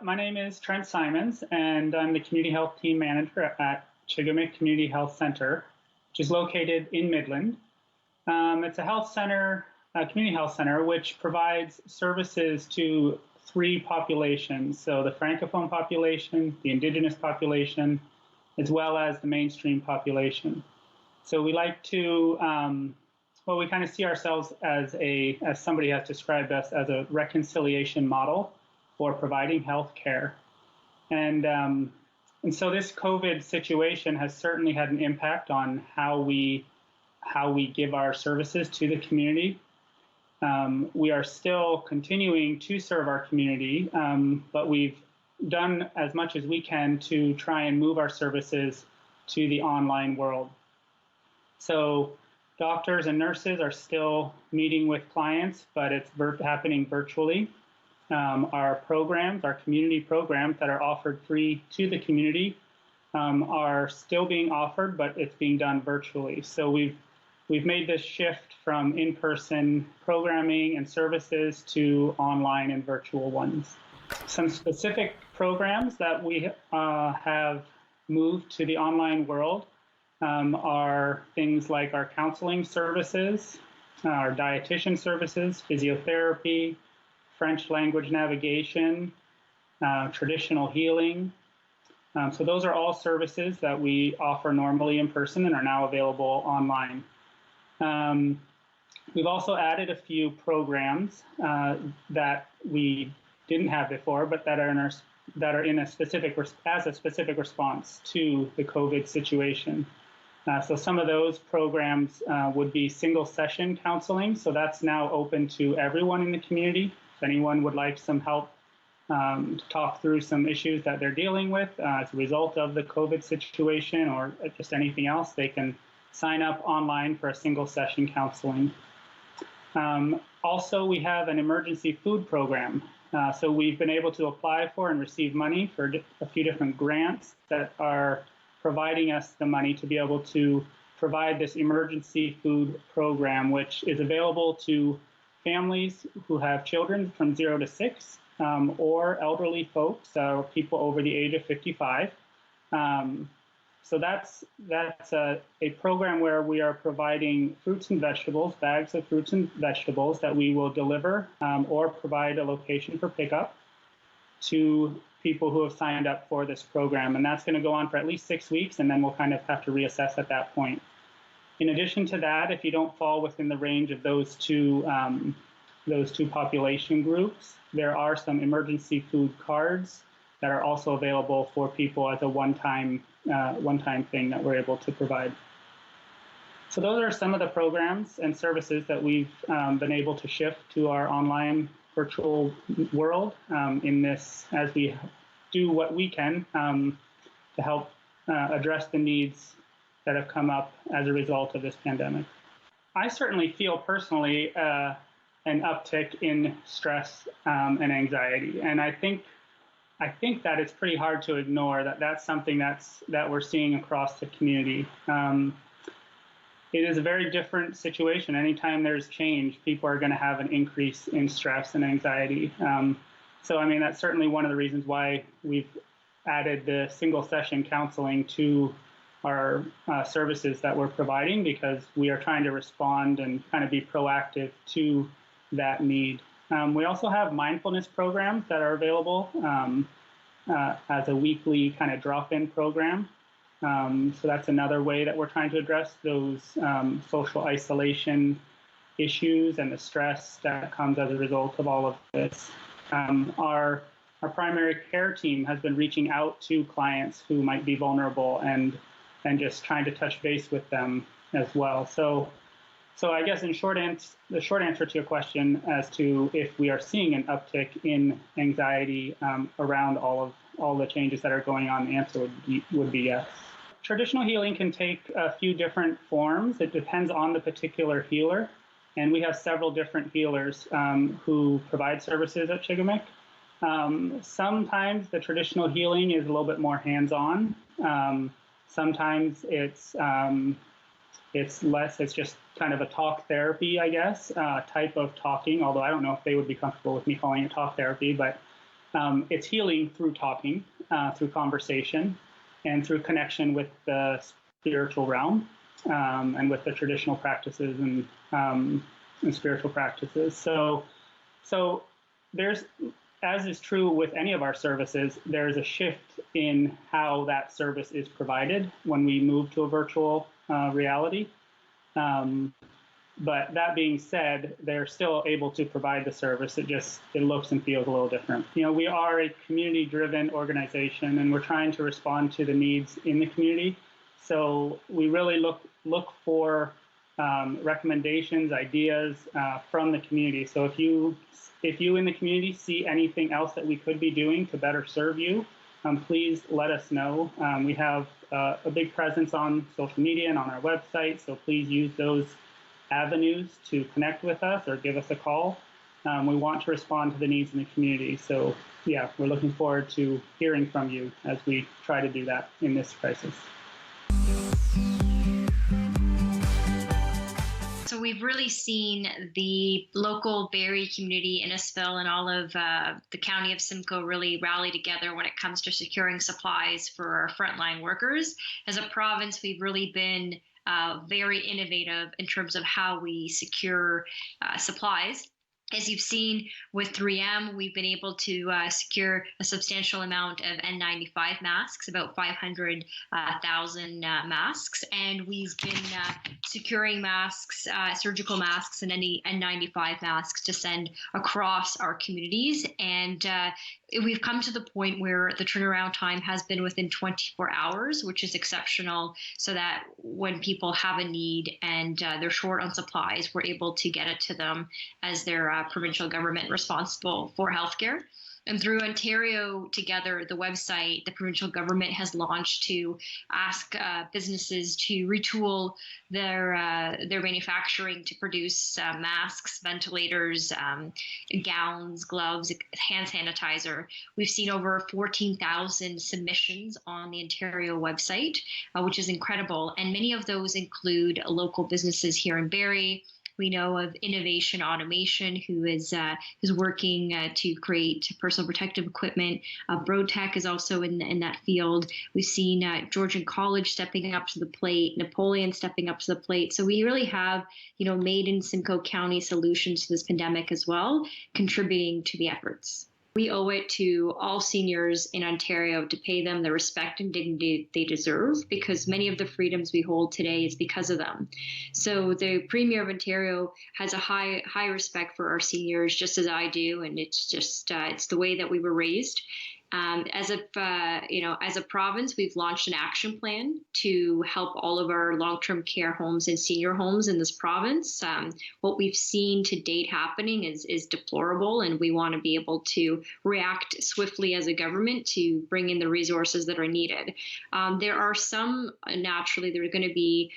My name is Trent Simons, and I'm the Community Health Team Manager at Chigamick Community Health Center, which is located in Midland. It's a health center, a community health center, which provides services to three populations. So the Francophone population, the Indigenous population, as well as the mainstream population. So we like to, we kind of see ourselves as somebody has described us as a reconciliation model for providing health care. And so this COVID situation has certainly had an impact on how we give our services to the community. We are still continuing to serve our community, but we've done as much as we can to try and move our services to the online world. So doctors and nurses are still meeting with clients, but it's happening virtually. Our programs, our community programs that are offered free to the community are still being offered, but it's being done virtually. So we've made this shift from in-person programming and services to online and virtual ones. Some specific programs that we have moved to the online world are things like our counseling services, our dietitian services, physiotherapy, French language navigation, traditional healing. So those are all services that we offer normally in person and are now available online. We've also added a few programs that we didn't have before, but that are in a specific response to the COVID situation. So some of those programs would be single session counseling. So that's now open to everyone in the community. If anyone would like some help to talk through some issues that they're dealing with as a result of the COVID situation or just anything else, they can sign up online for a single session counseling. Also, we have an emergency food program. So we've been able to apply for and receive money for a few different grants that are providing us the money to be able to provide this emergency food program, which is available to families who have children from 0 to 6 or elderly folks, people over the age of 55. So that's a program where we are providing fruits and vegetables, bags of fruits and vegetables that we will deliver or provide a location for pickup to people who have signed up for this program. And that's going to go on for at least 6 weeks, and then we'll kind of have to reassess at that point. In addition to that, if you don't fall within the range of those two population groups, there are some emergency food cards that are also available for people as a one-time thing that we're able to provide. So those are some of the programs and services that we've been able to shift to our online virtual world in this, as we do what we can to help address the needs that have come up as a result of this pandemic. I certainly feel personally an uptick in stress and anxiety, and I think that it's pretty hard to ignore that's something that we're seeing across the community. It is a very different situation. Anytime there's change, people are going to have an increase in stress and anxiety. So, I mean, that's certainly one of the reasons why we've added the single session counseling to our services that we're providing, because we are trying to respond and kind of be proactive to that need. We also have mindfulness programs that are available as a weekly kind of drop-in program. So that's another way that we're trying to address those social isolation issues and the stress that comes as a result of all of this. Our primary care team has been reaching out to clients who might be vulnerable and just trying to touch base with them as well. So I guess the short answer to your question as to if we are seeing an uptick in anxiety around all the changes that are going on, the answer would be yes. Traditional healing can take a few different forms. It depends on the particular healer, and we have several different healers who provide services at Chigamick. Sometimes the traditional healing is a little bit more hands-on. Sometimes it's less, it's just kind of a talk therapy, I guess, type of talking, although I don't know if they would be comfortable with me calling it talk therapy, but It's healing through talking, through conversation, and through connection with the spiritual realm and with the traditional practices and spiritual practices. So there's, as is true with any of our services, there's a shift in how that service is provided when we move to a virtual reality. But that being said, they're still able to provide the service. It looks and feels a little different. We are a community-driven organization, and we're trying to respond to the needs in the community. So we really look for recommendations, ideas from the community. So if you in the community see anything else that we could be doing to better serve you, please let us know. We have a big presence on social media and on our website, so please use those avenues to connect with us or give us a call. We want to respond to the needs in the community. So yeah, we're looking forward to hearing from you as we try to do that in this crisis. So we've really seen the local Barrie community, Innisfil, and all of the county of Simcoe really rally together when it comes to securing supplies for our frontline workers. As a province, we've really been very innovative in terms of how we secure supplies. As you've seen with 3M, we've been able to secure a substantial amount of N95 masks, about 500,000 masks, and we've been securing masks, surgical masks, and any N95 masks to send across our communities. And we've come to the point where the turnaround time has been within 24 hours, which is exceptional, so that when people have a need and they're short on supplies, we're able to get it to them as their provincial government responsible for healthcare. And through Ontario Together, the website, the provincial government has launched to ask businesses to retool their manufacturing to produce masks, ventilators, gowns, gloves, hand sanitizer. We've seen over 14,000 submissions on the Ontario website, which is incredible. And many of those include local businesses here in Barrie. We know of Innovation Automation, who is working to create personal protective equipment. BroTech is also in that field. We've seen Georgian College stepping up to the plate, Napoleon stepping up to the plate. So we really have, made in Simcoe County solutions to this pandemic as well, contributing to the efforts. We owe it to all seniors in Ontario to pay them the respect and dignity they deserve, because many of the freedoms we hold today is because of them. So the Premier of Ontario has a high respect for our seniors, just as I do, and it's just it's the way that we were raised. As a province, we've launched an action plan to help all of our long-term care homes and senior homes in this province. What we've seen to date happening is deplorable, and we want to be able to react swiftly as a government to bring in the resources that are needed. There are naturally, there are going to be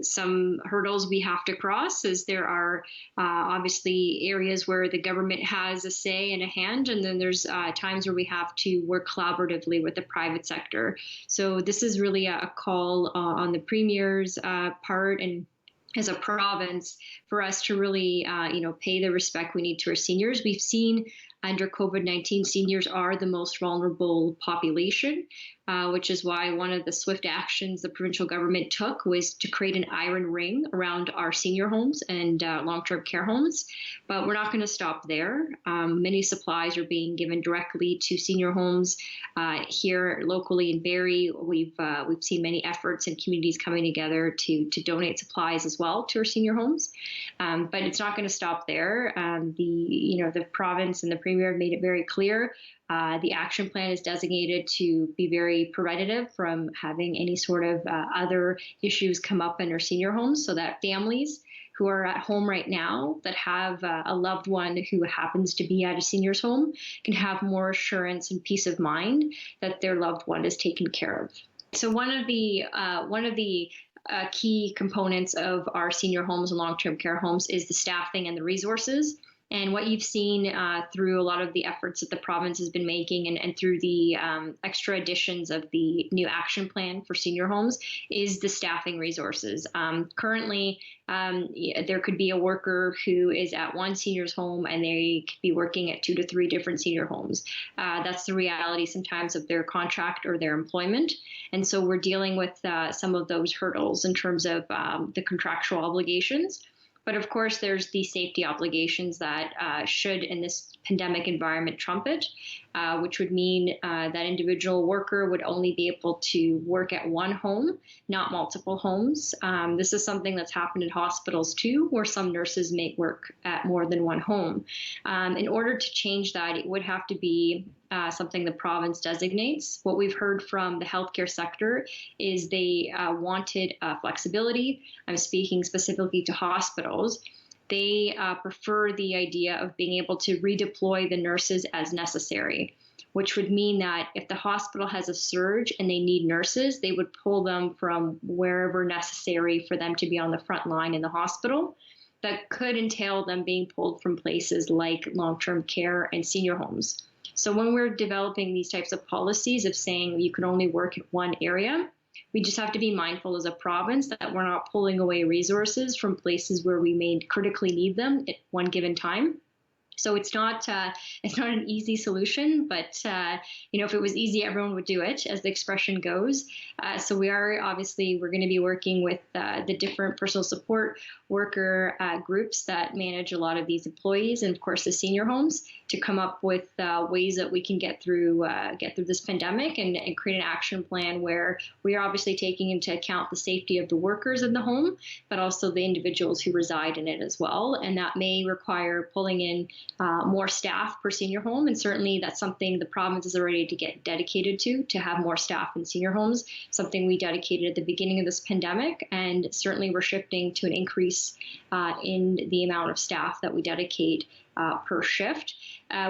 some hurdles we have to cross, as there are obviously areas where the government has a say and a hand, and then there's times where we have to work collaboratively with the private sector. So this is really a call on the Premier's part, and as a province, for us to really pay the respect we need to our seniors. We've seen under COVID-19, seniors are the most vulnerable population, which is why one of the swift actions the provincial government took was to create an iron ring around our senior homes and long-term care homes. But we're not going to stop there. Many supplies are being given directly to senior homes here locally in Barrie. We've seen many efforts and communities coming together to donate supplies as well to our senior homes. But it's not going to stop there. The province and the Premier have made it very clear. The action plan is designated to be very preventative from having any sort of other issues come up in our senior homes, so that families who are at home right now that have a loved one who happens to be at a senior's home can have more assurance and peace of mind that their loved one is taken care of. So one of the key components of our senior homes and long-term care homes is the staffing and the resources. And what you've seen through a lot of the efforts that the province has been making and through the extra additions of the new action plan for senior homes is the staffing resources. Currently, there could be a worker who is at one senior's home and they could be working at 2 to 3 different senior homes. That's the reality sometimes of their contract or their employment. And so we're dealing with some of those hurdles in terms of the contractual obligations. But of course, there's the safety obligations that should, in this pandemic environment, trump it, which would mean that individual worker would only be able to work at one home, not multiple homes. This is something that's happened in hospitals too, where some nurses may work at more than one home. In order to change that, it would have to be something the province designates. What we've heard from the healthcare sector is they wanted flexibility. I'm speaking specifically to hospitals. They prefer the idea of being able to redeploy the nurses as necessary, which would mean that if the hospital has a surge and they need nurses, they would pull them from wherever necessary for them to be on the front line in the hospital. That could entail them being pulled from places like long-term care and senior homes. So when we're developing these types of policies of saying you can only work at one area, we just have to be mindful as a province that we're not pulling away resources from places where we may critically need them at one given time. So it's not an easy solution, but if it was easy, everyone would do it, as the expression goes. So we're going to be working with the different personal support worker groups that manage a lot of these employees, and of course the senior homes, to come up with ways that we can get through this pandemic and create an action plan where we are obviously taking into account the safety of the workers in the home, but also the individuals who reside in it as well. And that may require pulling in more staff per senior home, and certainly that's something the province is ready to get dedicated to have more staff in senior homes, something we dedicated at the beginning of this pandemic, and certainly we're shifting to an increase in the amount of staff that we dedicate per shift.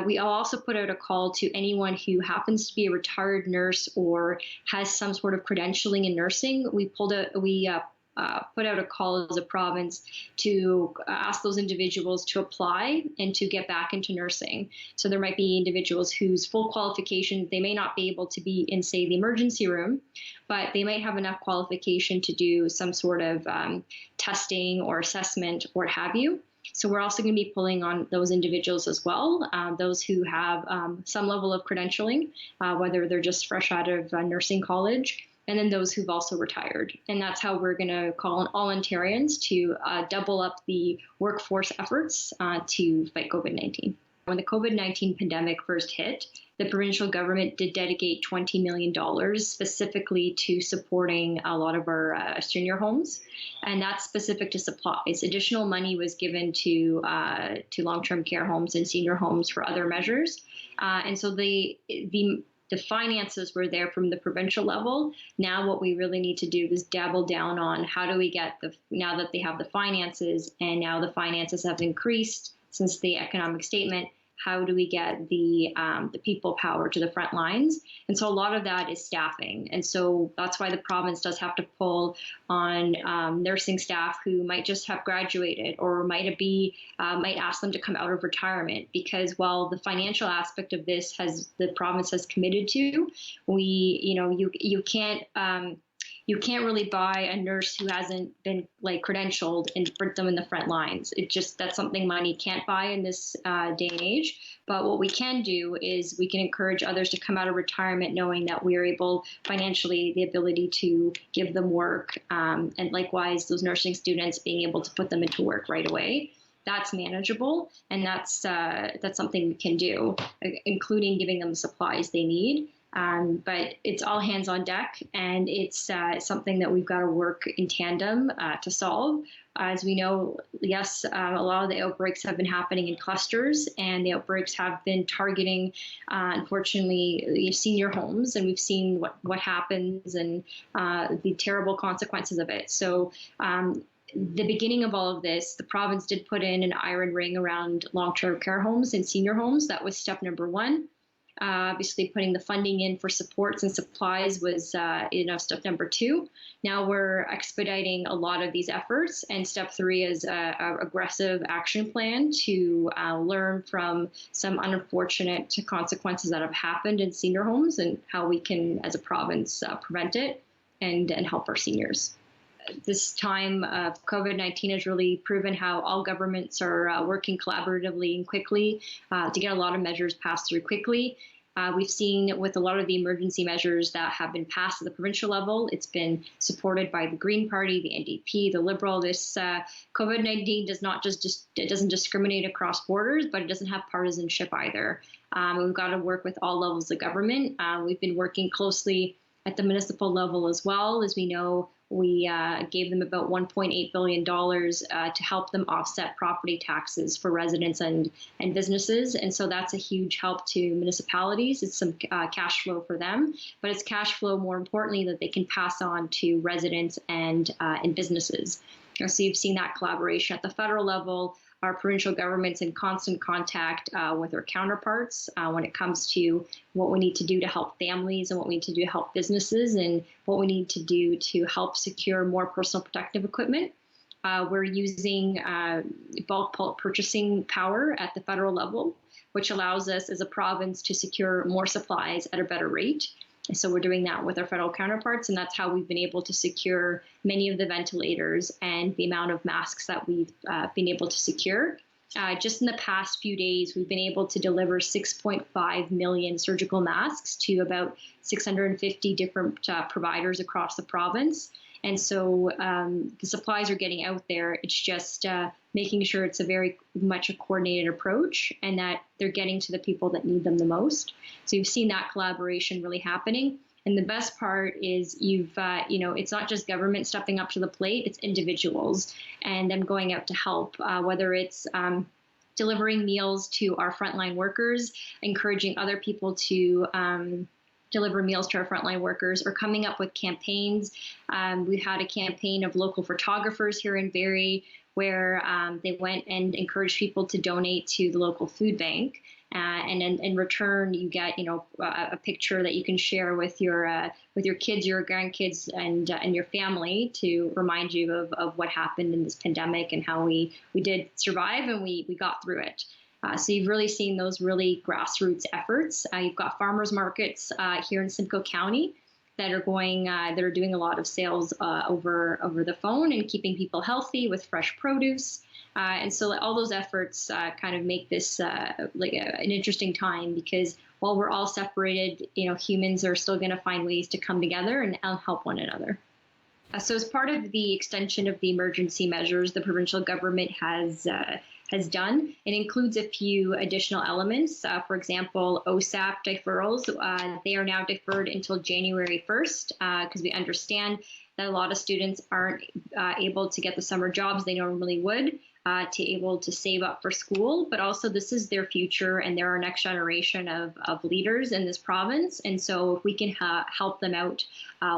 We also put out a call to anyone who happens to be a retired nurse or has some sort of credentialing in nursing. We put out a call as a province to ask those individuals to apply and to get back into nursing. So there might be individuals whose full qualification, they may not be able to be in, say, the emergency room, but they might have enough qualification to do some sort of testing or assessment or what have you. So we're also going to be pulling on those individuals as well, those who have some level of credentialing, whether they're just fresh out of nursing college, and then those who've also retired. And that's how we're going to call on all Ontarians to double up the workforce efforts to fight COVID-19. When the COVID-19 pandemic first hit, the provincial government did dedicate $20 million specifically to supporting a lot of our senior homes, and that's specific to supplies. Additional money was given to long-term care homes and senior homes for other measures, and so the finances were there from the provincial level. Now what we really need to do is dabble down on how do we get now that they have the finances, and now the finances have increased since the economic statement, how do we get the people power to the front lines? And so a lot of that is staffing. And so that's why the province does have to pull on nursing staff who might just have graduated or might ask them to come out of retirement, because while the financial aspect of this the province has committed to, you can't really buy a nurse who hasn't been credentialed and put them in the front lines. That's something money can't buy in this day and age. But what we can do is we can encourage others to come out of retirement knowing that we are able financially, the ability to give them work, and likewise those nursing students being able to put them into work right away. That's manageable, and that's something we can do, including giving them the supplies they need. But it's all hands on deck, and it's something that we've got to work in tandem to solve. As we know, yes, a lot of the outbreaks have been happening in clusters, and the outbreaks have been targeting, unfortunately, senior homes, and we've seen what happens and the terrible consequences of it. So the beginning of all of this, the province did put in an iron ring around long-term care homes and senior homes. That was step number one. Obviously, putting the funding in for supports and supplies was step number 2. Now we're expediting a lot of these efforts, and step 3 is an aggressive action plan to learn from some unfortunate consequences that have happened in senior homes and how we can, as a province, prevent it and help our seniors. This time of COVID-19 has really proven how all governments are working collaboratively and quickly to get a lot of measures passed through quickly. We've seen with a lot of the emergency measures that have been passed at the provincial level, it's been supported by the Green Party, the NDP, the Liberal. This COVID-19 doesn't discriminate across borders, but it doesn't have partisanship either. We've got to work with all levels of government. We've been working closely at the municipal level as well. As we know, we gave them about $1.8 billion to help them offset property taxes for residents and businesses. And so that's a huge help to municipalities. It's some cash flow for them, but it's cash flow, more importantly, that they can pass on to residents and businesses. So you've seen that collaboration at the federal level. Our provincial government's in constant contact with our counterparts when it comes to what we need to do to help families and what we need to do to help businesses and what we need to do to help secure more personal protective equipment. We're using bulk purchasing power at the federal level, which allows us as a province to secure more supplies at a better rate. And so we're doing that with our federal counterparts, and that's how we've been able to secure many of the ventilators and the amount of masks that we've been able to secure. Just in the past few days, we've been able to deliver 6.5 million surgical masks to about 650 different providers across the province. And so the supplies are getting out there. It's just making sure it's a very much a coordinated approach and that they're getting to the people that need them the most. So you've seen that collaboration really happening. And the best part is it's not just government stepping up to the plate, it's individuals and them going out to help, whether it's delivering meals to our frontline workers, encouraging other people to deliver meals to our frontline workers, or coming up with campaigns. We had a campaign of local photographers here in Barrie where they went and encouraged people to donate to the local food bank. And in return, you get a picture that you can share with your kids, your grandkids, and your family to remind you of what happened in this pandemic and how we did survive and we got through it. So you've really seen those really grassroots efforts. You've got farmers markets here in Simcoe County that are doing a lot of sales over the phone and keeping people healthy with fresh produce. And so all those efforts kind of make this an interesting time, because while we're all separated, humans are still going to find ways to come together and help one another. So as part of the extension of the emergency measures the provincial government has done, it includes a few additional elements. For example, OSAP deferrals, they are now deferred until January 1st because we understand that a lot of students aren't able to get the summer jobs they normally would, to able to save up for school, but also this is their future and they're our next generation of leaders in this province. And so if we can help them out,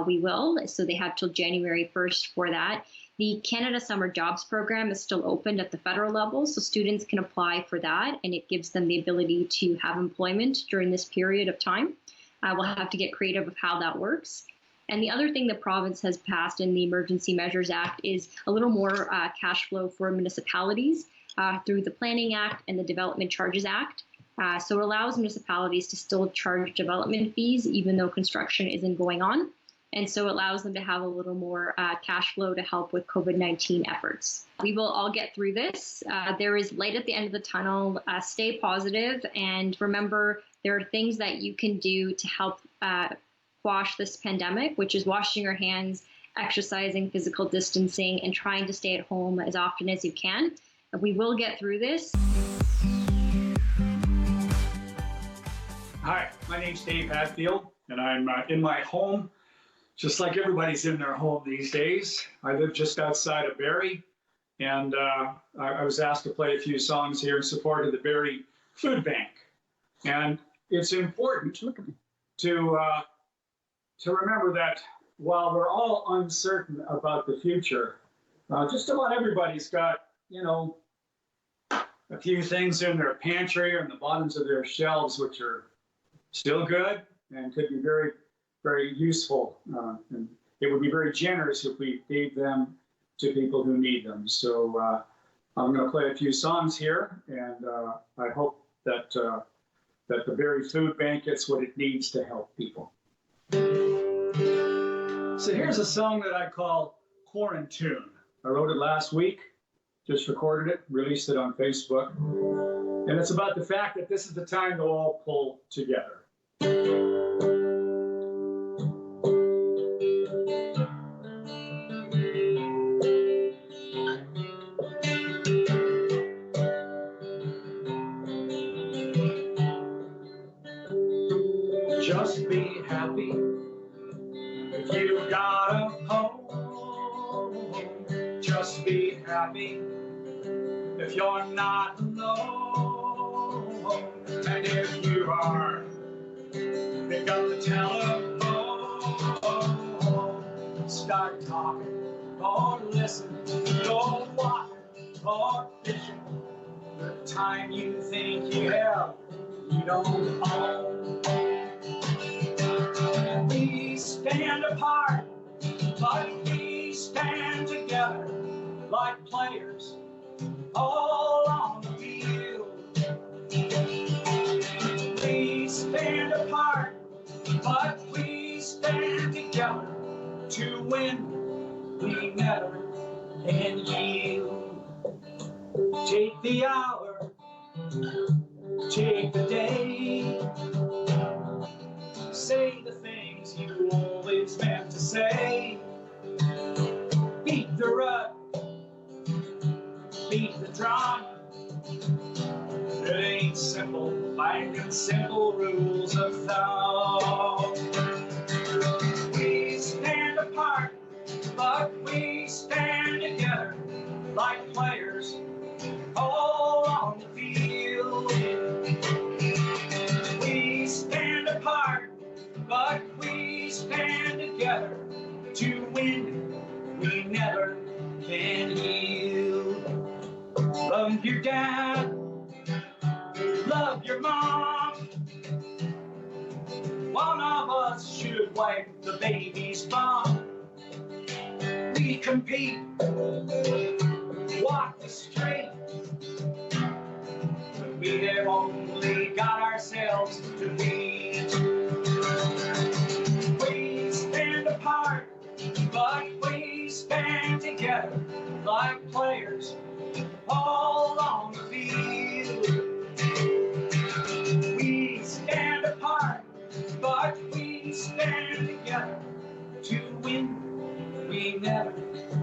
we will. So they have till January 1st for that. The Canada Summer Jobs Program is still open at the federal level, so students can apply for that, and it gives them the ability to have employment during this period of time. We'll have to get creative with how that works. And the other thing the province has passed in the Emergency Measures Act is a little more cash flow for municipalities through the Planning Act and the Development Charges Act. So it allows municipalities to still charge development fees even though construction isn't going on. And so it allows them to have a little more cash flow to help with COVID-19 efforts. We will all get through this. There is light at the end of the tunnel. Stay positive, and remember, there are things that you can do to help quash this pandemic, which is washing your hands, exercising, physical distancing, and trying to stay at home as often as you can. We will get through this. Hi, my name's Dave Hatfield, and I'm in my home, just like everybody's in their home these days. I live just outside of Barrie, and I was asked to play a few songs here in support of the Barrie Food Bank. And it's important to remember that while we're all uncertain about the future, just about everybody's got, a few things in their pantry or in the bottoms of their shelves which are still good and could be very, very useful. And it would be very generous if we gave them to people who need them. So I'm going to play a few songs here, and I hope that that the Berry Food Bank gets what it needs to help people. So here's a song that I call Quarantune. I wrote it last week, just recorded it, released it on Facebook. And it's about the fact that this is the time to all pull together. Just be happy if you've got a home. Just be happy if you're not alone. And if you are, pick up the telephone. Start talking or listen, or walking or fishing. The time you think you have, you don't own. We stand apart, but we stand together like players all on the field. We stand apart, but we stand together to win. We never can yield. Take the hour, take the day. Say the things you always meant to say. Beat the rut, beat the drum. It ain't simple, finding simple rules of thumb. We stand apart, but we stand together like players all on the field. We stand apart, but we stand together to win. We never can yield. Love your dad, love your mom. One of us should wipe the baby's bum. We compete, walk the street, but we have only got ourselves to beat. We stand apart, but we stand together like players all on the field. We stand apart, but we stand together to win. We never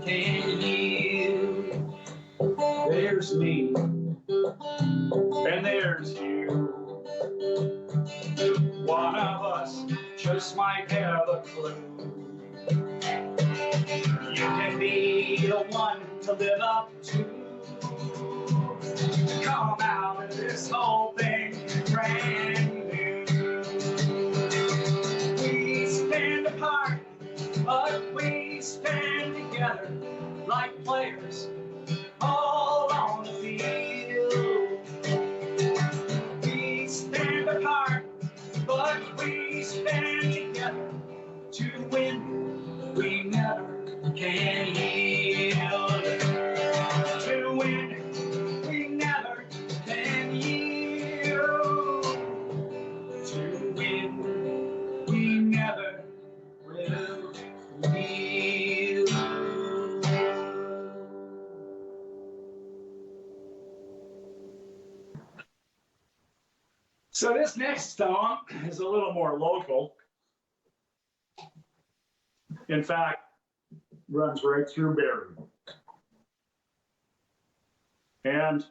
can yield. There's me, and there's you. One of us just might have a clue. You can be the one to live up to come out of this whole thing brand new. We stand apart, but we stand together like players all on the field. We stand apart, but we stand together to win. We never can yield. To win, we never can yield. To win, we never will yield. So this next song is a little more local. In fact, runs right through Barrie. And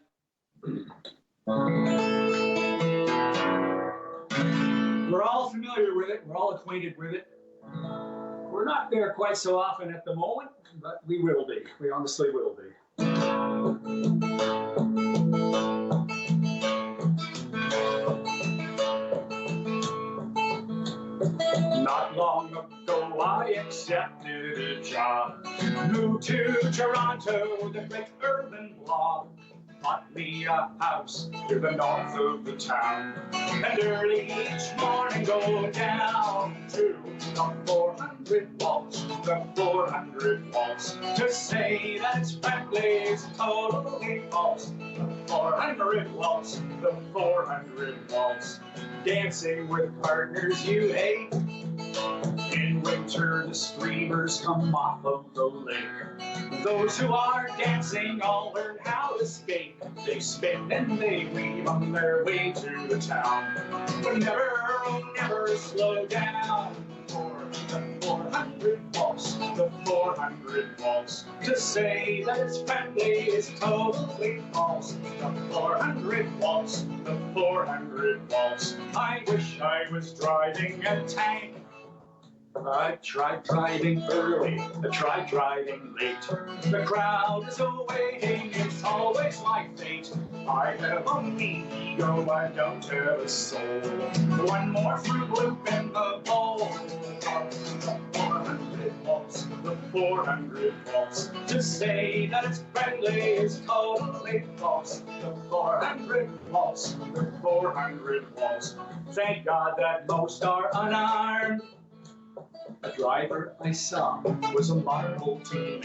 we're all familiar with it. We're all acquainted with it. We're not there quite so often at the moment, but we will be. We honestly will be. Not long ago, I accepted a job. Moved to Toronto, the great urban block. bought me a house to the north of the town. And early each morning go down to the 400 waltz, the 400 waltz. To say that it's friendly is totally false. The 400 waltz, the 400 waltz. Dancing with partners you hate. In winter, the streamers come off of the lake. Those who are dancing all learn how to skate. They spin and they weave on their way to the town. But never, oh, never slow down for the 400 waltz, the 400 waltz. To say that it's friendly is totally false. The 400 waltz, the 400 waltz. I wish I was driving a tank. I tried driving early, I tried driving late. The crowd is awaiting, it's always my fate. I have a mean ego, I don't have a soul. One more Fruit Loop in the bowl. The 400 waltz, the 400 waltz. To say that it's friendly is totally false. The 400 waltz, the 400 waltz. Thank God that most are unarmed. A driver I saw was a marvel to me.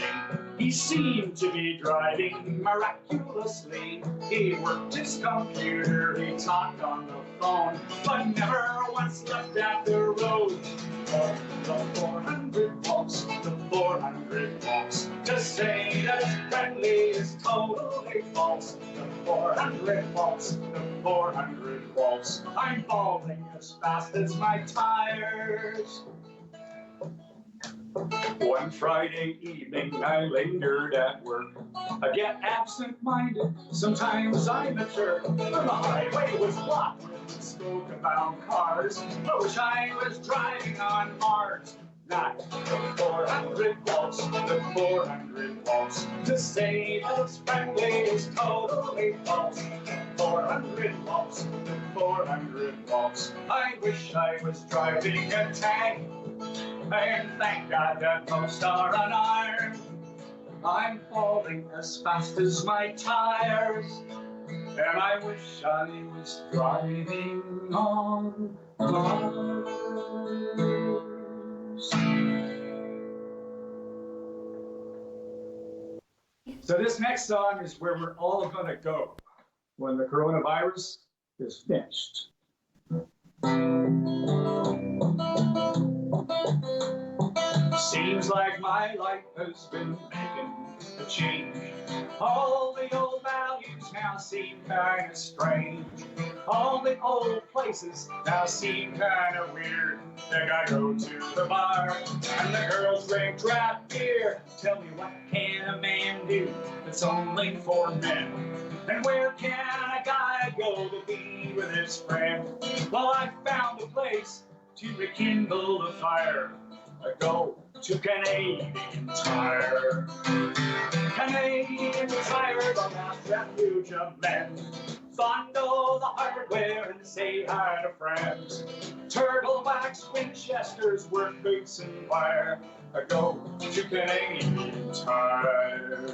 He seemed to be driving miraculously. He worked his computer, he talked on the phone, but never once looked at the road. Oh, the 400 waltz, the 400 waltz. To say that it's friendly is totally false. The 400 waltz, the 400 waltz. I'm falling as fast as my tires. One Friday evening I lingered at work. I get absent-minded, sometimes I'm a jerk. The highway was blocked with smoke-bound cars. I wish I was driving on Mars. Not the 400 waltz, the 400 waltz. To say that it's friendly is totally false. The 400 waltz, the 400 waltz. I wish I was driving a tank. And thank God that most are unarmed. I'm falling as fast as my tires, and I wish I was driving on Mars. So this next song is where we're all gonna go when the coronavirus is finished. Seems like my life has been making a change. All the old values now seem kind of strange. All the old places now seem kind of weird. Think I go to the bar and the girls drink draft beer. Tell me, what can a man do that's only for men? And where can a guy go to be with his friend? Well, I found a place to rekindle the fire. I go to Canadian Tire. Canadian Tire, the last refuge of men. Fondle the hardware and say hi to friends. Turtle wax Winchesters, work boots and wire. I go to Canadian Tire.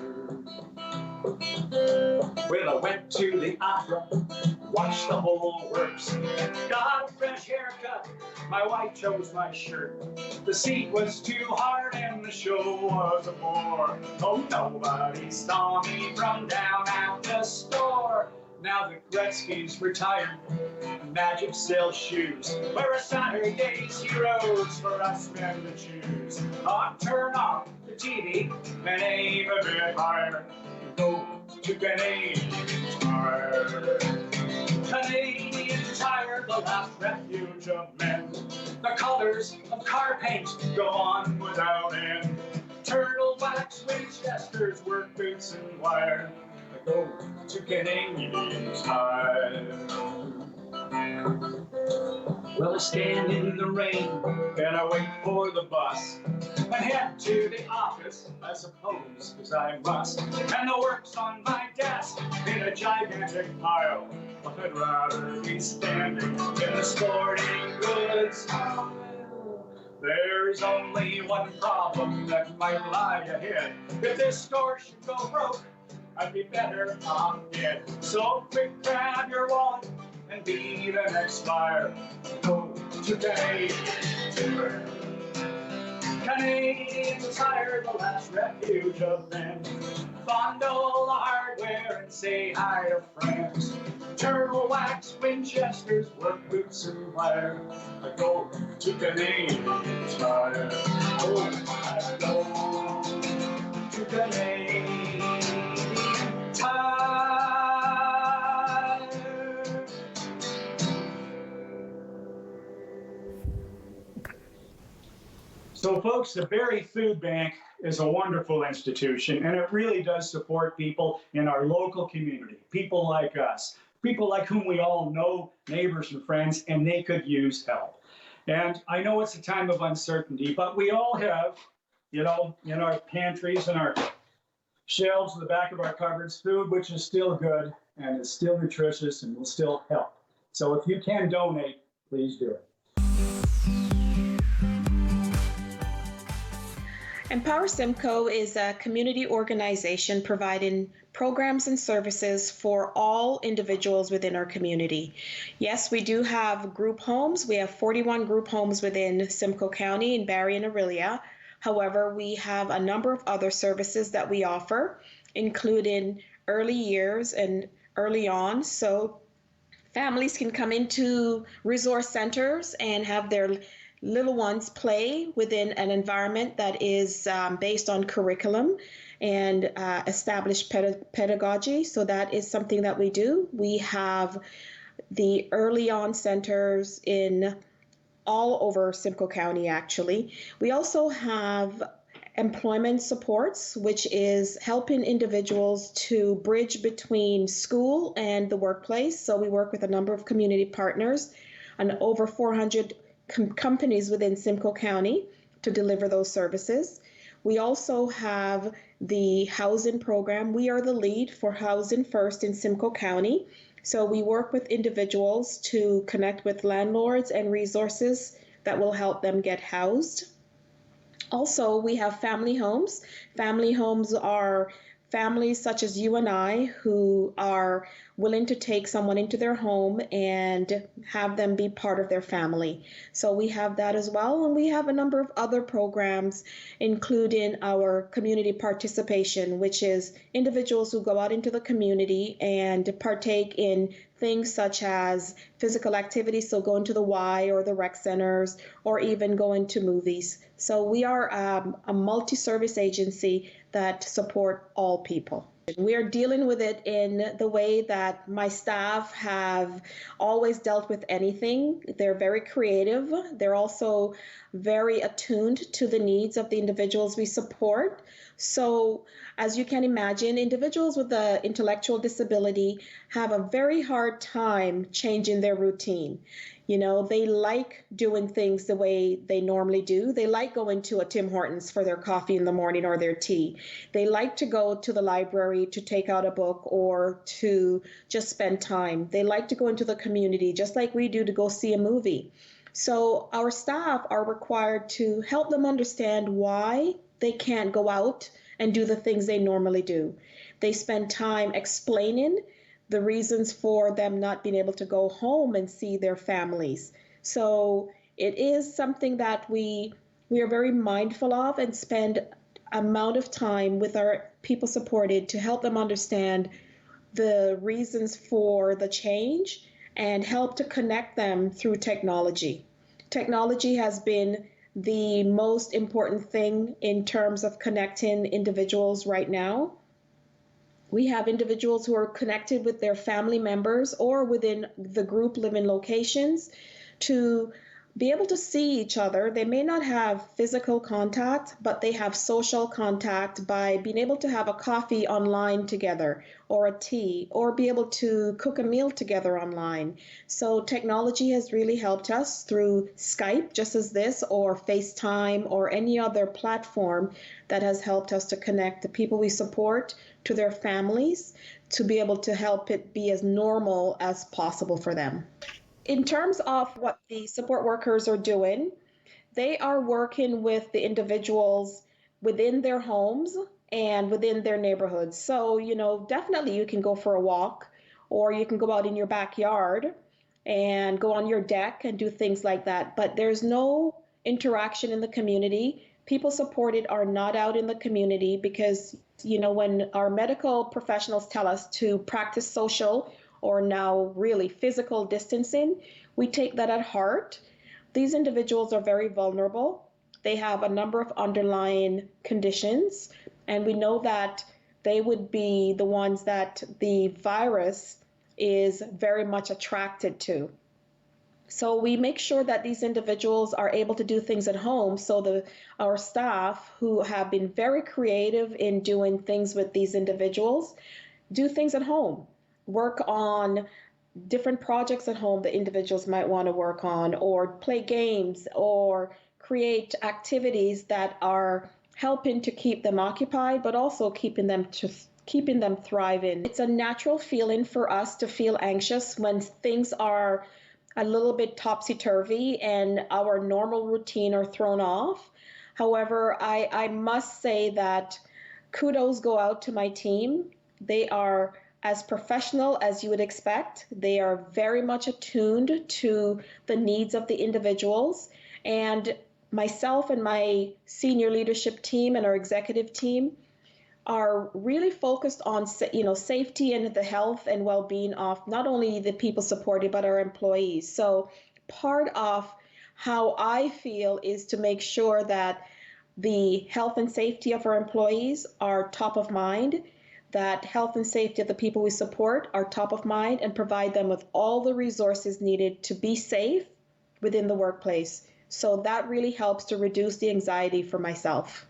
Well, I went to the opera, watched the whole works. Got a fresh haircut, my wife chose my shirt. The seat was too hard and the show was a bore. Oh, nobody saw me from down at the store. Now the Gretzky's retired, Magic sells shoes. We're a Saturday's heroes for us men to choose. I'll turn off the TV and aim a bit higher. Go to Canadian Tire. Canadian Tire, the last refuge of men. The colors of car paint go on without end. Turtle wax Winchesters, work boots and wire. I go to Canadian Tire. Well, I stand in the rain and I wait for the bus and head to the office, I suppose, because I must. And the work's on my desk in a gigantic pile. But I'd rather be standing in the sporting goods aisle. There's only one problem that might lie ahead. If this store should go broke, I'd be better off dead. So quick, grab your wallet and be the next fire. Go to Canadian. Canadians hire the last refuge of men. Fondle the hardware and say hi to friends. Turtle wax, Winchesters, work boots and wire. I go to Canadian Tire. Oh, I go to Canadian Tire. So folks, the Berry Food Bank is a wonderful institution, and it really does support people in our local community, people like us, people like whom we all know, neighbors and friends, and they could use help. And I know it's a time of uncertainty, but we all have, in our pantries and our shelves in the back of our cupboards, food which is still good and is still nutritious and will still help. So if you can donate, please do it. Empower Simcoe is a community organization providing programs and services for all individuals within our community. Yes, we do have group homes. We have 41 group homes within Simcoe County in Barrie and Orillia. However, we have a number of other services that we offer, including early years and early on. So families can come into resource centers and have their little ones play within an environment that is based on curriculum and established pedagogy. So that is something that we do. We have the early on centers in all over Simcoe County, actually. We also have employment supports, which is helping individuals to bridge between school and the workplace. So we work with a number of community partners and over 400 companies within Simcoe County to deliver those services. We also have the housing program. We are the lead for Housing First in Simcoe County. So we work with individuals to connect with landlords and resources that will help them get housed. Also, we have family homes. Family homes are families such as you and I who are willing to take someone into their home and have them be part of their family. So we have that as well. And we have a number of other programs, including our community participation, which is individuals who go out into the community and partake in things such as physical activities, so going to the Y or the rec centers, or even going to movies. So we are a multi-service agency that support all people. We are dealing with it in the way that my staff have always dealt with anything. They're very creative. They're also very attuned to the needs of the individuals we support. So as you can imagine, individuals with an intellectual disability have a very hard time changing their routine. You know, they like doing things the way they normally do. They like going to a Tim Hortons for their coffee in the morning or their tea. They like to go to the library to take out a book or to just spend time. They like to go into the community just like we do to go see a movie. So our staff are required to help them understand why they can't go out and do the things they normally do. They spend time explaining the reasons for them not being able to go home and see their families. So it is something that we are very mindful of and spend amount of time with our people supported to help them understand the reasons for the change and help to connect them through technology. Technology has been the most important thing in terms of connecting individuals right now. We have individuals who are connected with their family members or within the group living locations to be able to see each other. They may not have physical contact, but they have social contact by being able to have a coffee online together or a tea or be able to cook a meal together online. So technology has really helped us through Skype, just as this, or FaceTime or any other platform that has helped us to connect the people we support to their families to be able to help it be as normal as possible for them. In terms of what the support workers are doing, they are working with the individuals within their homes and within their neighborhoods. So, definitely you can go for a walk, or you can go out in your backyard and go on your deck and do things like that. But there's no interaction in the community. People supported are not out in the community because, when our medical professionals tell us to practice social or now really physical distancing, we take that at heart. These individuals are very vulnerable. They have a number of underlying conditions, and we know that they would be the ones that the virus is very much attracted to. So we make sure that these individuals are able to do things at home. So our staff, who have been very creative in doing things with these individuals, do things at home, work on different projects at home that individuals might want to work on, or play games, or create activities that are helping to keep them occupied, but also keeping them thriving. It's a natural feeling for us to feel anxious when things are a little bit topsy-turvy and our normal routine are thrown off. However, I must say that kudos go out to my team. They are as professional as you would expect. They are very much attuned to the needs of the individuals. And myself and my senior leadership team and our executive team are really focused on safety and the health and well-being of not only the people supported but our employees. So part of how I feel is to make sure that the health and safety of our employees are top of mind, that health and safety of the people we support are top of mind, and provide them with all the resources needed to be safe within the workplace. So that really helps to reduce the anxiety for myself.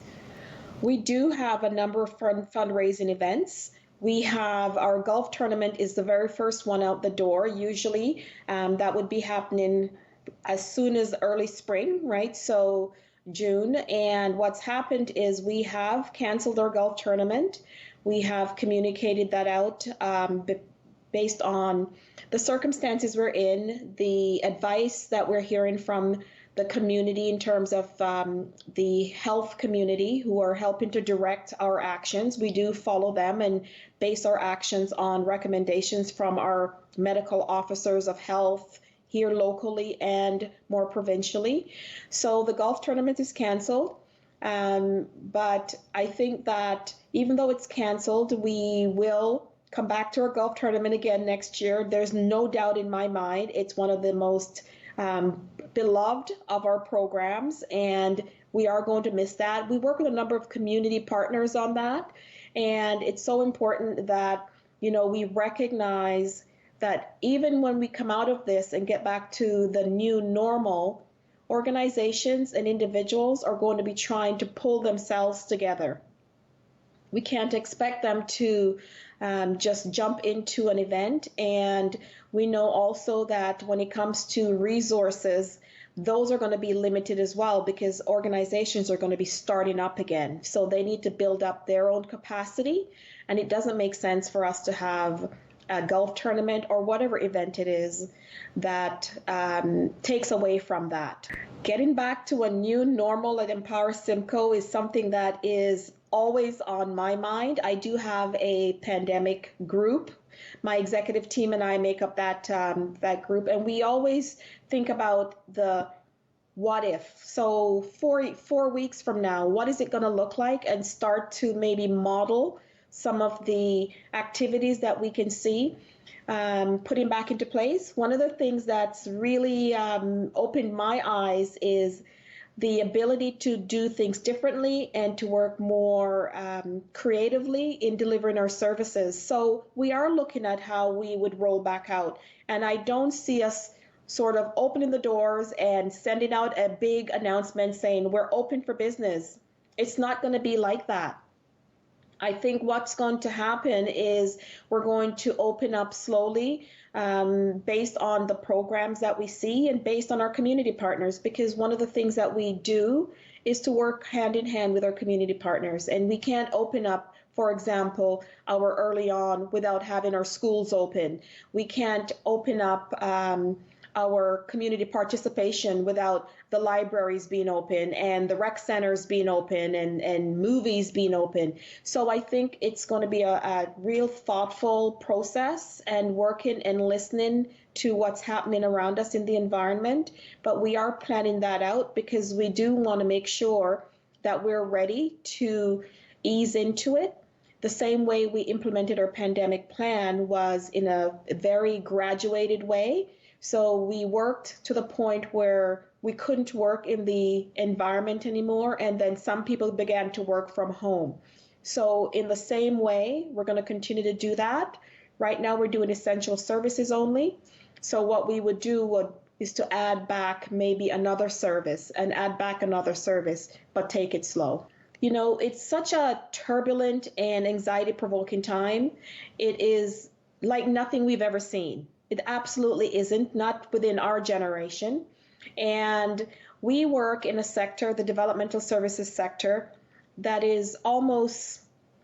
We do have a number of fundraising events. We have our golf tournament is the very first one out the door. Usually that would be happening as soon as early spring, right? So June. And what's happened is we have canceled our golf tournament. We have communicated that out based on the circumstances we're in, the advice that we're hearing from the community in terms of the health community who are helping to direct our actions. We do follow them and base our actions on recommendations from our medical officers of health here locally and more provincially. So the golf tournament is canceled. But I think that even though it's canceled, we will come back to our golf tournament again next year. There's no doubt in my mind it's one of the most beloved of our programs, and we are going to miss that. We work with a number of community partners on that, and it's so important that we recognize that even when we come out of this and get back to the new normal, organizations and individuals are going to be trying to pull themselves together. We can't expect them to just jump into an event. And we know also that when it comes to resources, those are going to be limited as well because organizations are going to be starting up again. So they need to build up their own capacity. And it doesn't make sense for us to have a golf tournament or whatever event it is that takes away from that. Getting back to a new normal at Empower Simcoe is something that is always on my mind. I do have a pandemic group. My executive team and I make up that group, and we always think about the what if. So 4 weeks from now, what is it going to look like, and start to maybe model some of the activities that we can see putting back into place. One of the things that's really opened my eyes is the ability to do things differently and to work more creatively in delivering our services. So we are looking at how we would roll back out. And I don't see us sort of opening the doors and sending out a big announcement saying we're open for business. It's not going to be like that. I think what's going to happen is we're going to open up slowly based on the programs that we see and based on our community partners, because one of the things that we do is to work hand in hand with our community partners. And we can't open up, for example, our early on without having our schools open. We can't open up our community participation without the libraries being open and the rec centers being open and movies being open. So I think it's going to be a real thoughtful process and working and listening to what's happening around us in the environment. But we are planning that out because we do want to make sure that we're ready to ease into it. The same way we implemented our pandemic plan was in a very graduated way. So we worked to the point where we couldn't work in the environment anymore, and then some people began to work from home. So in the same way, we're going to continue to do that. Right now we're doing essential services only. So what we would do is to add back maybe another service and add back another service, but take it slow. You know, it's such a turbulent and anxiety-provoking time. It is like nothing we've ever seen. It absolutely isn't, not within our generation. And we work in a sector, the developmental services sector, that is almost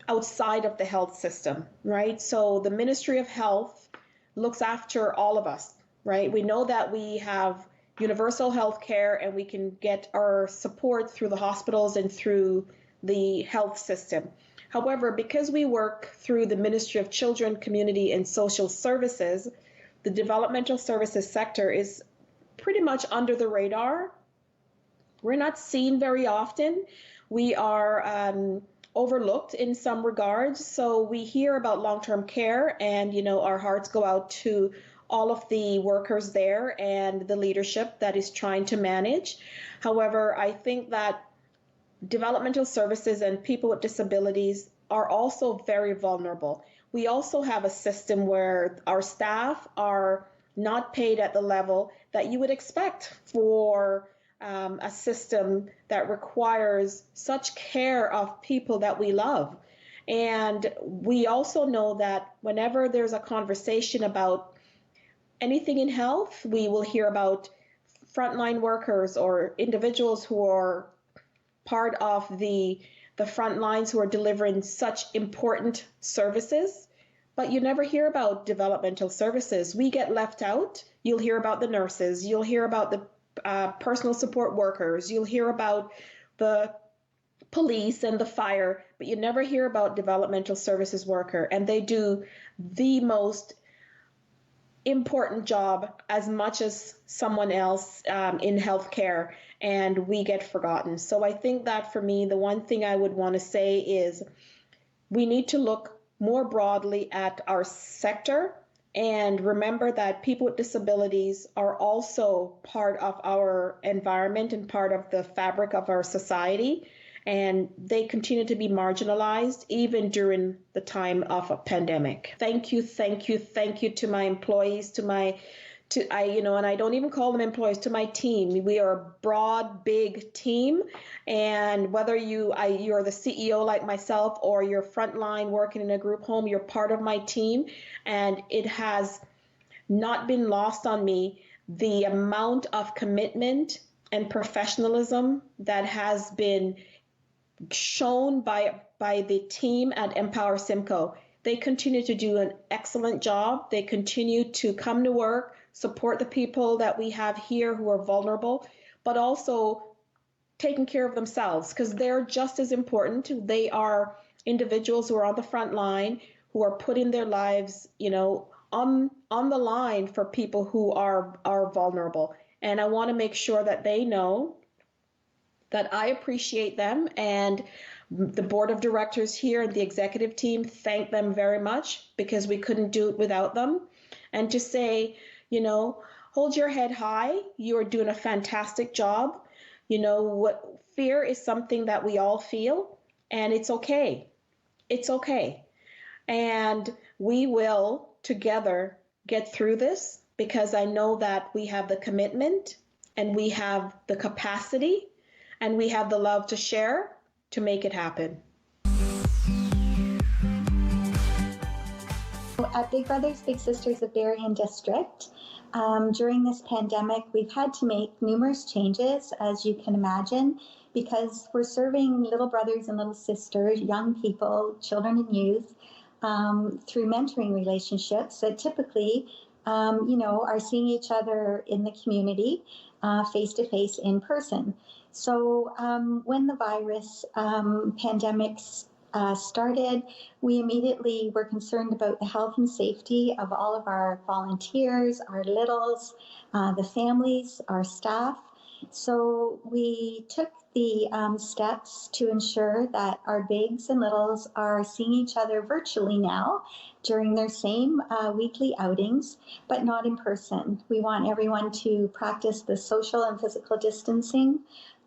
outside of the health system, right? So the Ministry of Health looks after all of us, right? We know that we have universal health care and we can get our support through the hospitals and through the health system. However, because we work through the Ministry of Children, Community and Social Services, the developmental services sector is pretty much under the radar. We're not seen very often. We are overlooked in some regards. So we hear about long-term care and, you know, our hearts go out to all of the workers there and the leadership that is trying to manage. However, I think that developmental services and people with disabilities are also very vulnerable. We also have a system where our staff are not paid at the level that you would expect for a system that requires such care of people that we love. And we also know that whenever there's a conversation about anything in health, we will hear about frontline workers or individuals who are part of the front lines who are delivering such important services, but you never hear about developmental services. We get left out. You'll hear about the nurses, you'll hear about the personal support workers, you'll hear about the police and the fire, but you never hear about developmental services worker, and they do the most important job as much as someone else in healthcare, and we get forgotten. So I think that for me, the one thing I would want to say is we need to look more broadly at our sector and remember that people with disabilities are also part of our environment and part of the fabric of our society. And they continue to be marginalized even during the time of a pandemic. Thank you to my employees, and I don't even call them employees, to my team. We are a broad, big team, and whether you're the CEO like myself or you're frontline working in a group home, you're part of my team, and it has not been lost on me the amount of commitment and professionalism that has been shown by the team at Empower Simcoe. They continue to do an excellent job. They continue to come to work, support the people that we have here who are vulnerable, but also taking care of themselves because they're just as important. They are individuals who are on the front line, who are putting their lives, on the line for people who are vulnerable. And I want to make sure that they know that I appreciate them, and the board of directors here and the executive team thank them very much because we couldn't do it without them. And to say, hold your head high. You are doing a fantastic job. What fear is something that we all feel, and it's okay. It's okay. And we will together get through this because I know that we have the commitment and we have the capacity and we have the love to share to make it happen. At Big Brothers Big Sisters of Darien District, during this pandemic, we've had to make numerous changes, as you can imagine, because we're serving little brothers and little sisters, young people, children and youth, through mentoring relationships that typically are seeing each other in the community face to face in person. So when the virus pandemic started, we immediately were concerned about the health and safety of all of our volunteers, our littles, the families, our staff. So we took the steps to ensure that our bigs and littles are seeing each other virtually now during their same weekly outings, but not in person. We want everyone to practice the social and physical distancing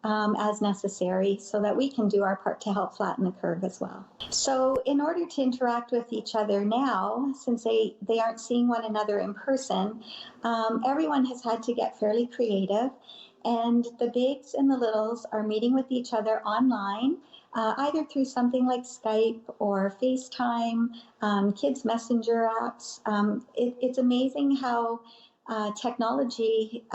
as necessary so that we can do our part to help flatten the curve as well. So in order to interact with each other now, since they aren't seeing one another in person, everyone has had to get fairly creative, and the bigs and the littles are meeting with each other online, either through something like Skype or FaceTime, kids' messenger apps. It's amazing how technology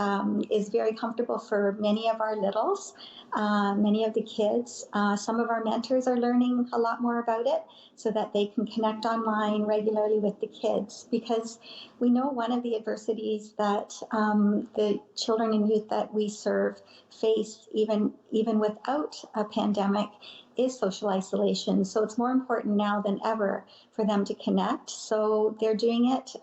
is very comfortable for many of our littles, many of the kids. Some of our mentors are learning a lot more about it so that they can connect online regularly with the kids, because we know one of the adversities that the children and youth that we serve face even without a pandemic is social isolation. So it's more important now than ever for them to connect. So they're doing it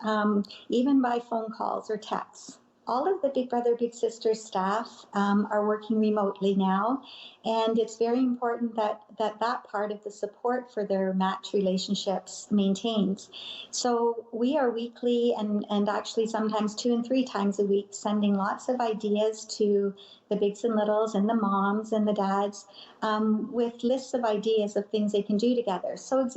even by phone calls or texts. All of the Big Brother Big Sister staff are working remotely now, and it's very important that part of the support for their match relationships maintains. So we are weekly and actually sometimes 2 and 3 times a week sending lots of ideas to the bigs and littles and the moms and the dads with lists of ideas of things they can do together. So,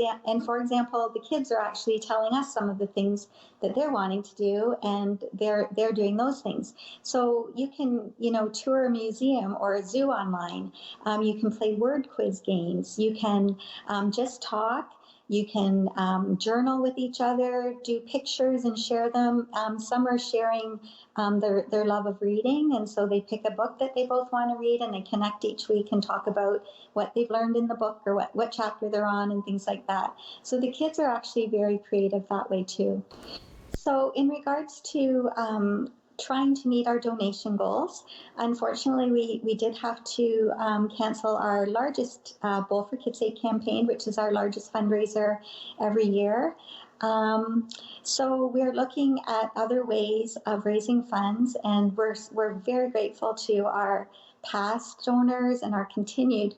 for example, the kids are actually telling us some of the things that they're wanting to do, and they're doing those things. So you can, tour a museum or a zoo online. You can play word quiz games. You can just talk. You can journal with each other, do pictures and share them. Some are sharing their love of reading, and so they pick a book that they both want to read, and they connect each week and talk about what they've learned in the book or what chapter they're on and things like that. So the kids are actually very creative that way too. So in regards to trying to meet our donation goals, unfortunately, we did have to cancel our largest Bowl for Kids' Sake campaign, which is our largest fundraiser every year. So we're looking at other ways of raising funds, and we're very grateful to our past donors and our continued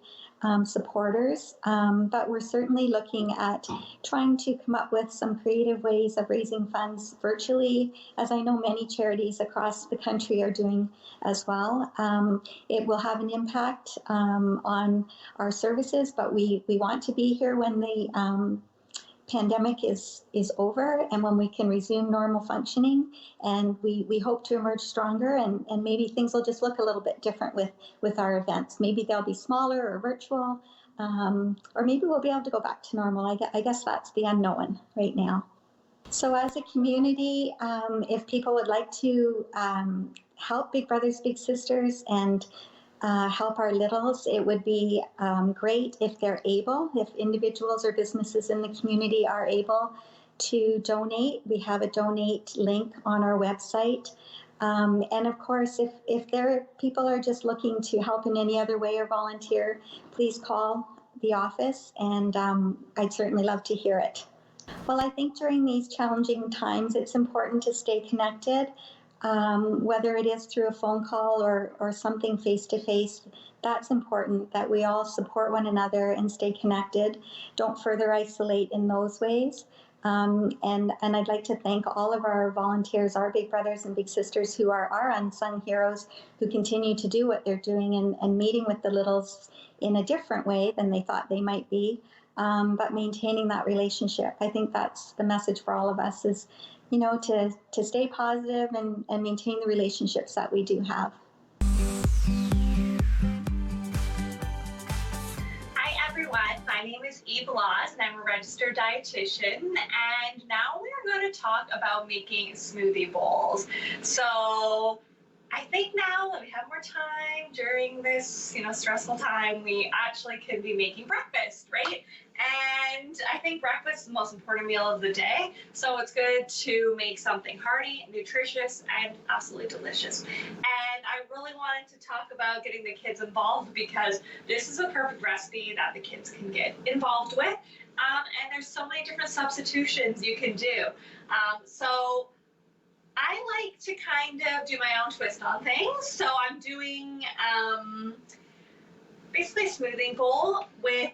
supporters, but we're certainly looking at trying to come up with some creative ways of raising funds virtually, as I know many charities across the country are doing as well. It will have an impact on our services, but we want to be here when the pandemic is over and when we can resume normal functioning, and we hope to emerge stronger, and maybe things will just look a little bit different with our events. Maybe they'll be smaller or virtual, or maybe we'll be able to go back to normal. I guess that's the unknown right now. So as a community, if people would like to help Big Brothers Big Sisters and help our littles, it would be great if they're able, if individuals or businesses in the community are able to donate. We have a donate link on our website. And of course, if people are just looking to help in any other way or volunteer, please call the office, and I'd certainly love to hear it. Well, I think during these challenging times, it's important to stay connected. Whether it is through a phone call or something face-to-face, that's important, that we all support one another and stay connected. Don't further isolate in those ways. And I'd like to thank all of our volunteers, our Big Brothers and Big Sisters, who are our unsung heroes, who continue to do what they're doing and meeting with the littles in a different way than they thought they might be, but maintaining that relationship. I think that's the message for all of us, is to stay positive and maintain the relationships that we do have. Hi everyone, my name is Eve Laws and I'm a registered dietitian, and now we're going to talk about making smoothie bowls. So I think now that we have more time during this, stressful time, we actually could be making breakfast, right? And I think breakfast is the most important meal of the day. So it's good to make something hearty, nutritious, and absolutely delicious. And I really wanted to talk about getting the kids involved because this is a perfect recipe that the kids can get involved with. And there's so many different substitutions you can do. So I like to kind of do my own twist on things. So I'm doing basically a smoothie bowl with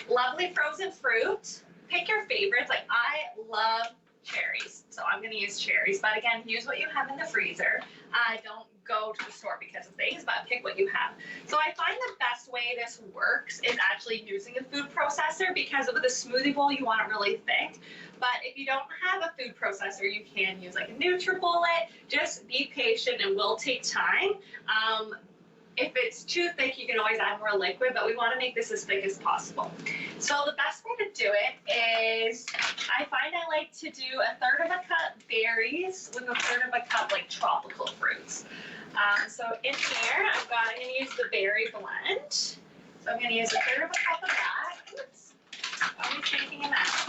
lovely frozen fruit. Pick your favorites. Like I love cherries, so I'm going to use cherries. But again, use what you have in the freezer. Don't go to the store because of things, but pick what you have. So I find the best way this works is actually using a food processor because with a smoothie bowl, you want it really thick. But if you don't have a food processor, you can use like a NutriBullet. Just be patient, it will take time. If it's too thick, you can always add more liquid, but we want to make this as thick as possible. So the best way to do it is, I find I like to do 1/3 of a cup berries with 1/3 of a cup like tropical fruits. So in here, I'm going to use the berry blend. So I'm going to use 1/3 of a cup of that. Oops, always making a mess.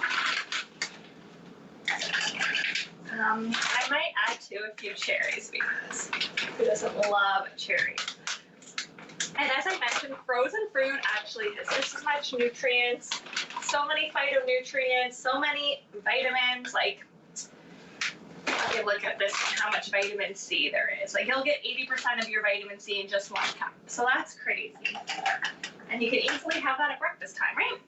I might add to a few cherries because who doesn't love cherries? And as I mentioned, frozen fruit actually has just as much nutrients, so many phytonutrients, so many vitamins. Like, let me look at this, how much vitamin C there is. Like, you'll get 80% of your vitamin C in just 1 cup. So that's crazy. And you can easily have that at breakfast time, right?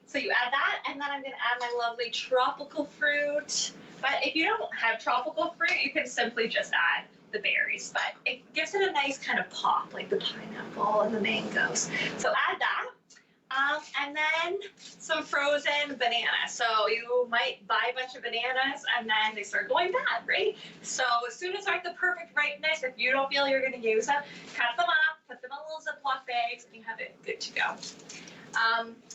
So you add that, and then I'm going to add my lovely tropical fruit. But if you don't have tropical fruit, you can simply just add the berries, but it gives it a nice kind of pop, like the pineapple and the mangoes. So add that, and then some frozen bananas. So you might buy a bunch of bananas and then they start going bad, right? So as soon as they're at the perfect ripeness, if you don't feel you're going to use them, cut them up, put them in little Ziploc bags, and you have it good to go.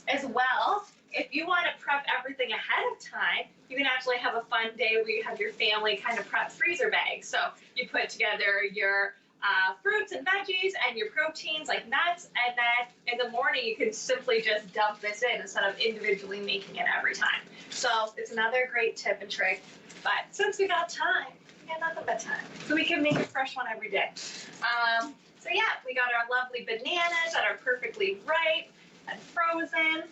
As well, if you want to prep everything ahead of time, you can actually have a fun day where you have your family kind of prep freezer bags. So you put together your fruits and veggies and your proteins like nuts, and then in the morning you can simply just dump this in instead of individually making it every time. So it's another great tip and trick. But since we got time, we got nothing but time, so we can make a fresh one every day. So yeah, we got our lovely bananas that are perfectly ripe and frozen.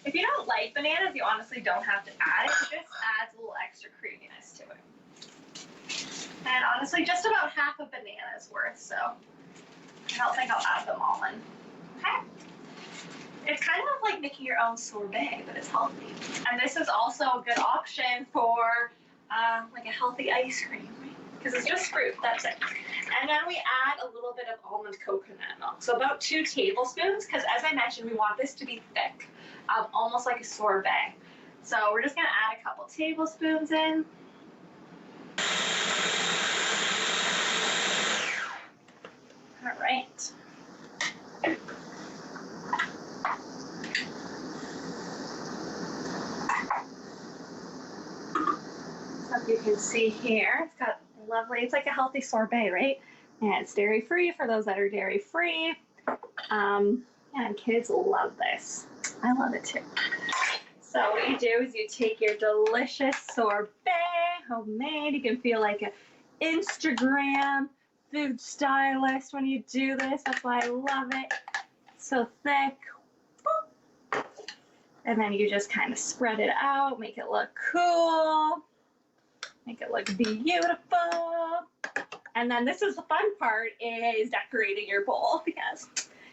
If you don't like bananas, you honestly don't have to add it. It just adds a little extra creaminess to it. And honestly, just about half a banana is worth, so I don't think I'll add them all in. Okay. It's kind of like making your own sorbet, but it's healthy. And this is also a good option for like a healthy ice cream, right? Because it's just fruit, that's it. And then we add a little bit of almond coconut milk. So about 2 tablespoons, because as I mentioned, we want this to be thick, almost like a sorbet. So we're just gonna add a couple tablespoons in. All right. So if you can see here, it's got lovely, it's like a healthy sorbet, right? And it's dairy free for those that are dairy free. And kids love this. I love it too. So what you do is you take your delicious sorbet, homemade. You can feel like an Instagram food stylist when you do this. That's why I love it. It's so thick. Boop. And then you just kind of spread it out, make it look cool, make it look beautiful. And then this is the fun part, is decorating your bowl, because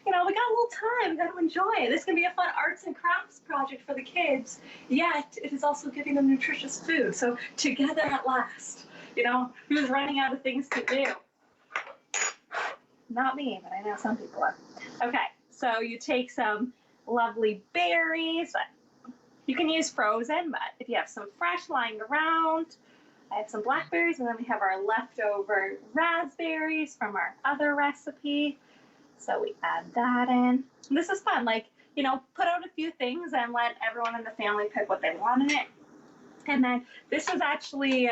you know, we got a little time, we got to enjoy it. This can be a fun arts and crafts project for the kids, yet it is also giving them nutritious food. So together at last, you know, who's running out of things to do? Not me, but I know some people are. Okay, so you take some lovely berries. You can use frozen, but if you have some fresh lying around, I have some blackberries, and then we have our leftover raspberries from our other recipe. So we add that in. And this is fun, like, you know, put out a few things and let everyone in the family pick what they want in it. And then this is actually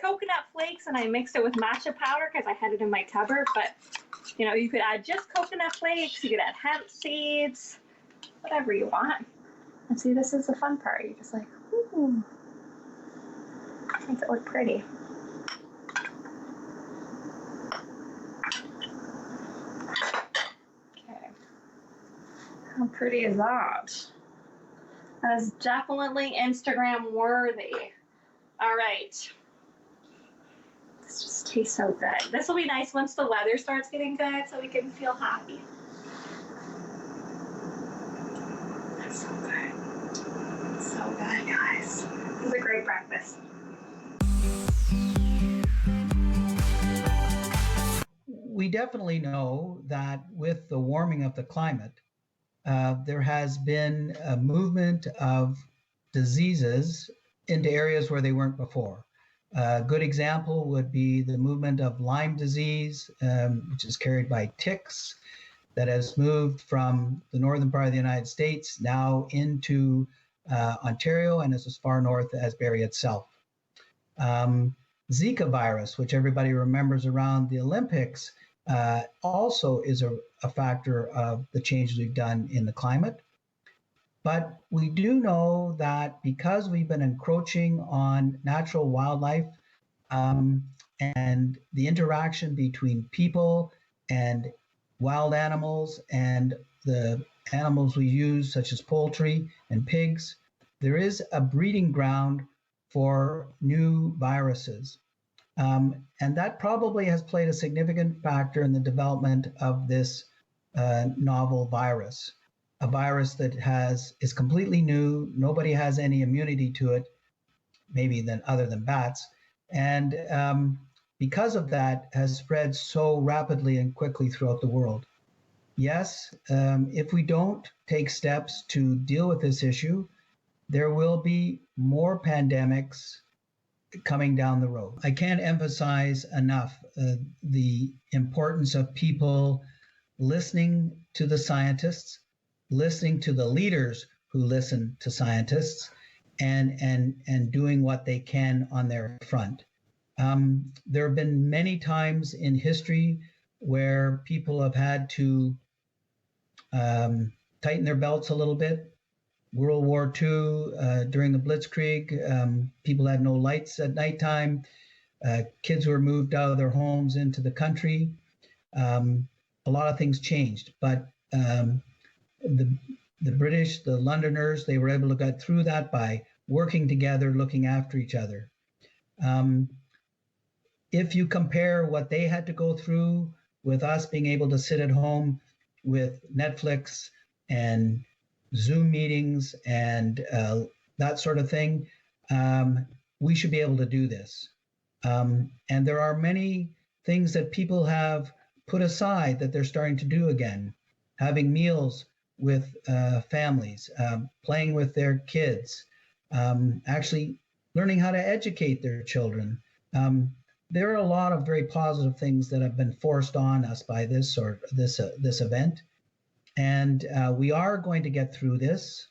coconut flakes, and I mixed it with matcha powder because I had it in my cupboard. But, you know, you could add just coconut flakes, you could add hemp seeds, whatever you want. And see, this is the fun part. You're just like, ooh, makes it look pretty. Okay. How pretty is that? That is definitely Instagram worthy. All right. This just tastes so good. This will be nice once the weather starts getting good so we can feel happy. That's so good. So good, guys. This is a great breakfast. We definitely know that with the warming of the climate, there has been a movement of diseases into areas where they weren't before. A good example would be the movement of Lyme disease, which is carried by ticks, that has moved from the northern part of the United States now into Ontario and is as far north as Barrie itself. Zika virus, which everybody remembers around the Olympics, also is a factor of the changes we've done in the climate. But we do know that because we've been encroaching on natural wildlife and the interaction between people and wild animals and the animals we use, such as poultry and pigs, there is a breeding ground for new viruses. And that probably has played a significant factor in the development of this novel virus. A virus that is completely new. Nobody has any immunity to it, maybe other than bats. And because of that, has spread so rapidly and quickly throughout the world. Yes, if we don't take steps to deal with this issue, there will be more pandemics coming down the road. I can't emphasize enough the importance of people listening to the scientists, listening to the leaders who listen to scientists, and doing what they can on their front. There have been many times in history where people have had to tighten their belts a little bit. World War II, during the Blitzkrieg, people had no lights at nighttime. Kids were moved out of their homes into the country. A lot of things changed, but the British, the Londoners, they were able to get through that by working together, looking after each other. If you compare what they had to go through with us being able to sit at home with Netflix and Zoom meetings and that sort of thing, we should be able to do this. And there are many things that people have put aside that they're starting to do again. Having meals with families, playing with their kids, actually learning how to educate their children. There are a lot of very positive things that have been forced on us by this event. And we are going to get through this.